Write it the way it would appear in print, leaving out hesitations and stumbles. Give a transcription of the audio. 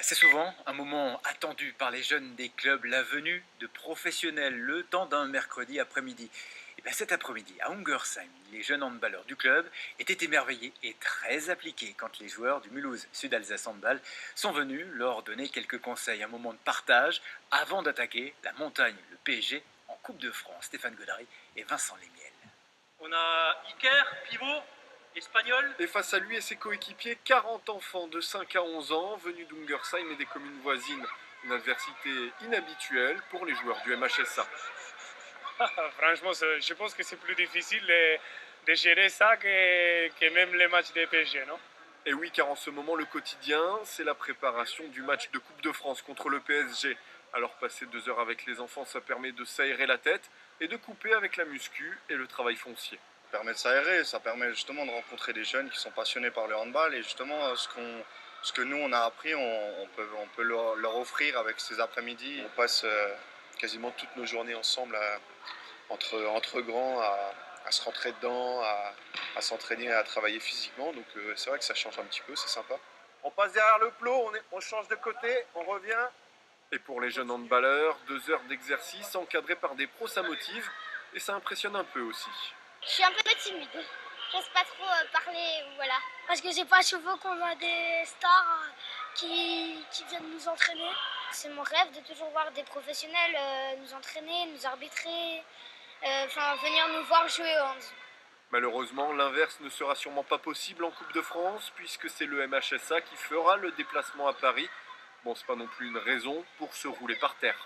C'est souvent un moment attendu par les jeunes des clubs, la venue de professionnels, le temps d'un mercredi après-midi. Et bien cet après-midi, à Ungersheim, les jeunes handballeurs du club étaient émerveillés et très appliqués quand les joueurs du Mulhouse Sud-Alsace Handball sont venus leur donner quelques conseils, un moment de partage avant d'attaquer la montagne, le PSG, en Coupe de France. Stéphane Godary et Vincent Lémiel. On a Iker, pivot, espagnol. Et face à lui et ses coéquipiers, 40 enfants de 5 à 11 ans venus d'Ungersheim et des communes voisines. Une adversité inhabituelle pour les joueurs du MHSA. Franchement, je pense que c'est plus difficile de gérer ça que même les matchs de PSG, non? Et oui, car en ce moment, le quotidien, c'est la préparation du match de Coupe de France contre le PSG. Alors passer 2 heures avec les enfants, ça permet de s'aérer la tête et de couper avec la muscu et le travail foncier. Ça permet de s'aérer, ça permet justement de rencontrer des jeunes qui sont passionnés par le handball et justement ce que nous on a appris, on peut leur offrir avec ces après-midi. On passe quasiment toutes nos journées ensemble entre grands à se rentrer dedans, à s'entraîner, à travailler physiquement. Donc c'est vrai que ça change un petit peu, c'est sympa. On passe derrière le plot, on change de côté, on revient. Et pour les jeunes handballeurs, 2 heures d'exercice encadrés par des pros, ça motive et ça impressionne un peu aussi. Je suis un peu timide. J'ose pas trop parler, voilà. Parce que c'est pas souvent qu'on a des stars qui viennent nous entraîner. C'est mon rêve de toujours voir des professionnels nous entraîner, nous arbitrer, venir nous voir jouer au hand. Malheureusement, l'inverse ne sera sûrement pas possible en Coupe de France puisque c'est le MHSA qui fera le déplacement à Paris. Bon, c'est pas non plus une raison pour se rouler par terre.